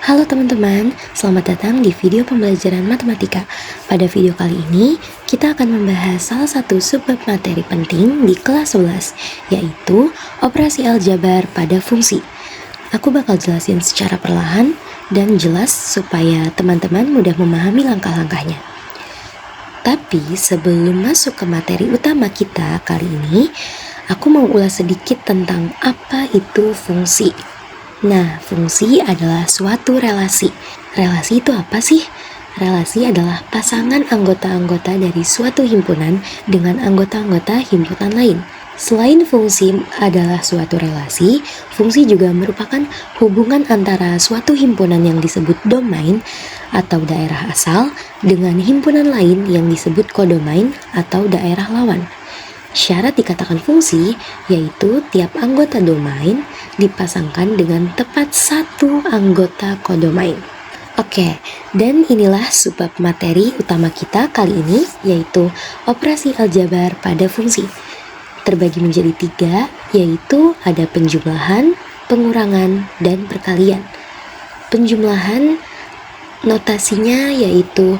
Halo teman-teman, selamat datang di video pembelajaran matematika. Pada video kali ini, kita akan membahas salah satu subbab materi penting di kelas 11, yaitu operasi aljabar pada fungsi. Aku bakal jelasin secara perlahan dan jelas supaya teman-teman mudah memahami langkah-langkahnya. Tapi sebelum masuk ke materi utama kita kali ini, aku mau ulas sedikit tentang apa itu fungsi. Nah, fungsi adalah suatu relasi. Relasi itu apa sih? Relasi adalah pasangan anggota-anggota dari suatu himpunan dengan anggota-anggota himpunan lain. Selain fungsi adalah suatu relasi, fungsi juga merupakan hubungan antara suatu himpunan yang disebut domain atau daerah asal dengan himpunan lain yang disebut kodomain atau daerah lawan. Syarat dikatakan fungsi yaitu tiap anggota domain dipasangkan dengan tepat satu anggota kodomain. Oke, dan inilah subbab materi utama kita kali ini, yaitu operasi aljabar pada fungsi. Terbagi menjadi 3, yaitu ada penjumlahan, pengurangan, dan perkalian. Penjumlahan notasinya yaitu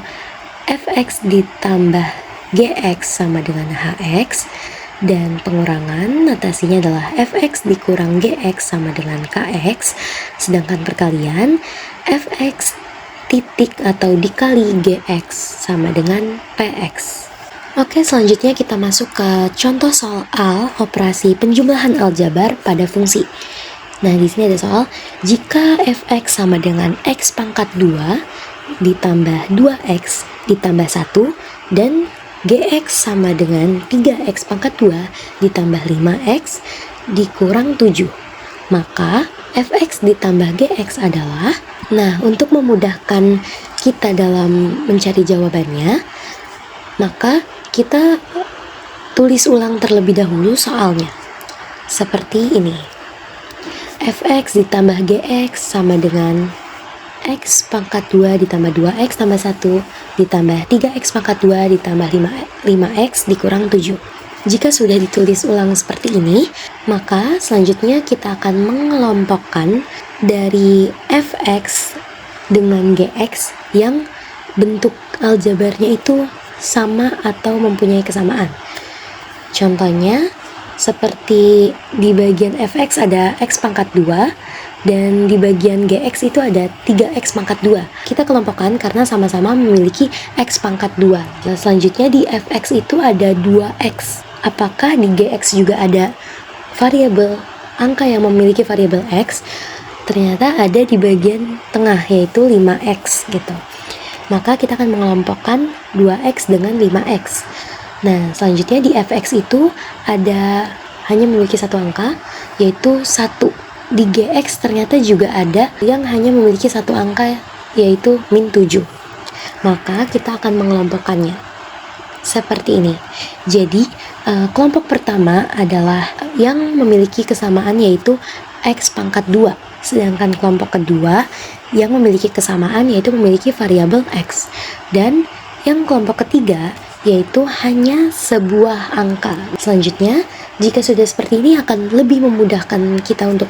fx ditambah gx sama dengan hx, dan pengurangan notasinya adalah fx dikurang gx sama dengan kx, sedangkan perkalian fx titik atau dikali gx sama dengan px. Oke, selanjutnya kita masuk ke contoh soal operasi penjumlahan aljabar pada fungsi. Nah, di sini ada soal jika fx sama dengan x pangkat 2 ditambah 2x ditambah 1 dan gx sama dengan 3x pangkat 2 ditambah 5x dikurang 7. Maka fx ditambah gx adalah, nah untuk memudahkan kita dalam mencari jawabannya, maka kita tulis ulang terlebih dahulu soalnya. Seperti ini. Fx ditambah gx sama dengan x pangkat 2 ditambah 2x tambah 1 ditambah 3x pangkat 2 ditambah 5x dikurang 7. Jika sudah ditulis ulang seperti ini, maka selanjutnya kita akan mengelompokkan dari fx dengan gx yang bentuk aljabarnya itu sama atau mempunyai kesamaan. Contohnya seperti di bagian fx ada x pangkat 2 dan di bagian gx itu ada 3x pangkat 2. Kita kelompokkan karena sama-sama memiliki x pangkat 2. Nah, selanjutnya di fx itu ada 2x. Apakah di gx juga ada variabel angka yang memiliki variabel x? Ternyata ada di bagian tengah, yaitu 5x gitu. Maka kita akan mengelompokkan 2x dengan 5x. Nah, selanjutnya di fx itu ada hanya memiliki satu angka, yaitu 1. Di gx ternyata juga ada yang hanya memiliki satu angka, yaitu min 7. Maka kita akan mengelompokkannya seperti ini. Jadi kelompok pertama adalah yang memiliki kesamaan, yaitu x pangkat 2. Sedangkan kelompok kedua yang memiliki kesamaan, yaitu memiliki variabel x. Dan yang kelompok ketiga yaitu hanya sebuah angka. Selanjutnya, jika sudah seperti ini akan lebih memudahkan kita untuk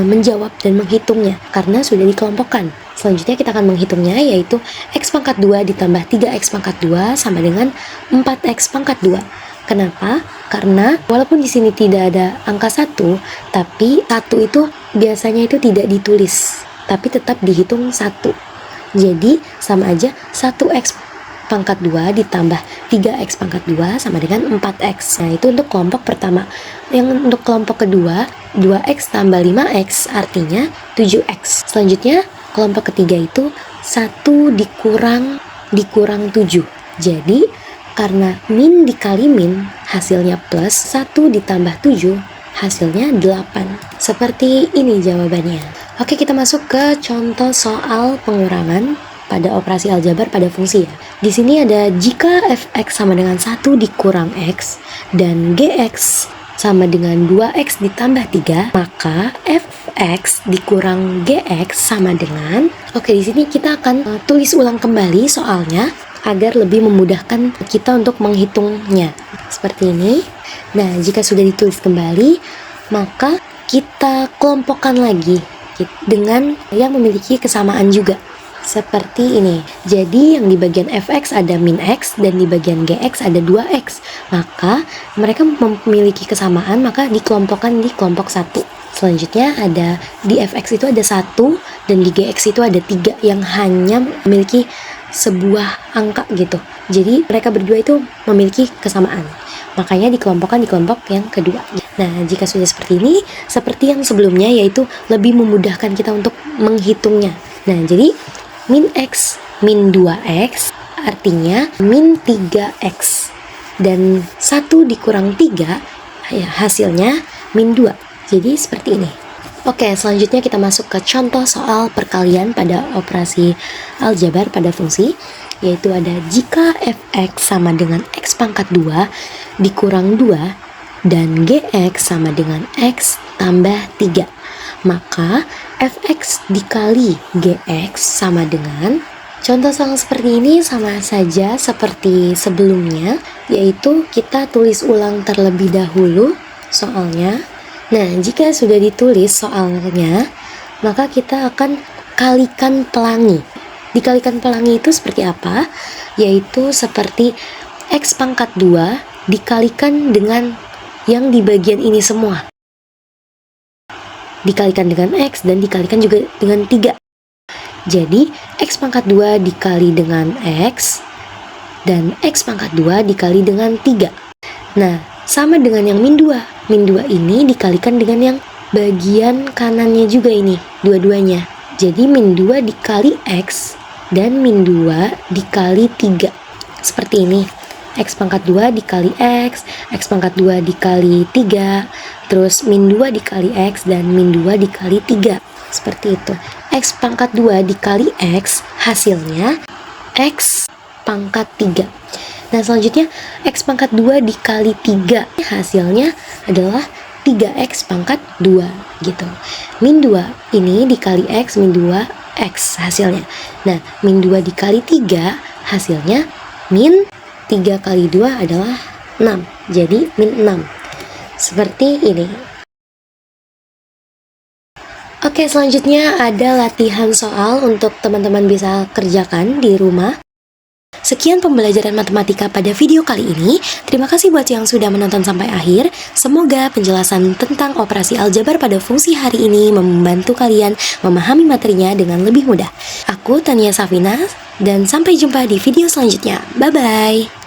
menjawab dan menghitungnya karena sudah dikelompokkan. Selanjutnya kita akan menghitungnya, yaitu x pangkat 2 ditambah 3x pangkat 2 sama dengan 4x pangkat 2. Kenapa? Karena walaupun di sini tidak ada angka 1, tapi 1 itu biasanya itu tidak ditulis, tapi tetap dihitung 1. Jadi sama aja 1x pangkat 2 ditambah 3x pangkat 2 sama dengan 4x. Nah, itu untuk kelompok pertama. Yang untuk kelompok kedua, 2x tambah 5x artinya 7x. Selanjutnya, kelompok ketiga itu 1 dikurang 7. Jadi, karena min dikali min hasilnya plus, 1 ditambah 7 hasilnya 8. Seperti ini jawabannya. Oke, kita masuk ke contoh soal pengurangan pada operasi aljabar pada fungsi ya. Di sini ada jika fx sama dengan 1 dikurang x dan gx sama dengan 2x ditambah 3, maka fx dikurang gx sama dengan, oke, di sini kita akan tulis ulang kembali soalnya agar lebih memudahkan kita untuk menghitungnya. Seperti ini. Nah, jika sudah ditulis kembali, maka kita kelompokkan lagi, dengan yang memiliki kesamaan juga. Seperti ini. Jadi yang di bagian fx ada min x dan di bagian gx ada 2x. Maka mereka memiliki kesamaan, maka dikelompokkan di kelompok 1. Selanjutnya ada di fx itu ada 1 dan di gx itu ada 3 yang hanya memiliki sebuah angka gitu. Jadi mereka berdua itu memiliki kesamaan. Makanya dikelompokkan di kelompok yang kedua. Nah, jika sudah seperti ini, seperti yang sebelumnya, yaitu lebih memudahkan kita untuk menghitungnya. Nah, jadi min x min 2x artinya min 3x. Dan 1 dikurang 3 ya, hasilnya min 2. Jadi seperti ini. Oke, selanjutnya kita masuk ke contoh soal perkalian pada operasi aljabar pada fungsi, yaitu ada jika fx sama dengan x pangkat 2 dikurang 2 dan gx sama dengan x tambah 3, maka fx dikali gx sama dengan, contoh soal seperti ini sama saja seperti sebelumnya, yaitu kita tulis ulang terlebih dahulu soalnya. Nah, jika sudah ditulis soalnya, maka kita akan kalikan pelangi. Dikalikan pelangi itu seperti apa? Yaitu seperti x pangkat 2 dikalikan dengan yang di bagian ini semua. Dikalikan dengan x dan dikalikan juga dengan 3. Jadi, x pangkat 2 dikali dengan x dan x pangkat 2 dikali dengan 3. Nah, sama dengan yang min 2. Min 2 ini dikalikan dengan yang bagian kanannya juga ini, dua-duanya. Jadi min 2 dikali x dan min 2 dikali 3. Seperti ini. X pangkat 2 dikali x pangkat 2 dikali 3, terus min 2 dikali x dan min 2 dikali 3. Seperti itu. X pangkat 2 dikali x hasilnya x pangkat 3. Nah, selanjutnya x pangkat 2 dikali 3 hasilnya adalah 3x pangkat 2 gitu. Min 2 ini dikali x, min 2x hasilnya. Nah, min 2 dikali 3 hasilnya min 3 kali 2 adalah 6. Jadi min 6. Seperti ini. Oke, selanjutnya ada latihan soal untuk teman-teman bisa kerjakan di rumah. Sekian pembelajaran matematika pada video kali ini. Terima kasih buat yang sudah menonton sampai akhir. Semoga penjelasan tentang operasi aljabar pada fungsi hari ini membantu kalian memahami materinya dengan lebih mudah. Aku Tania Safina dan sampai jumpa di video selanjutnya. Bye-bye.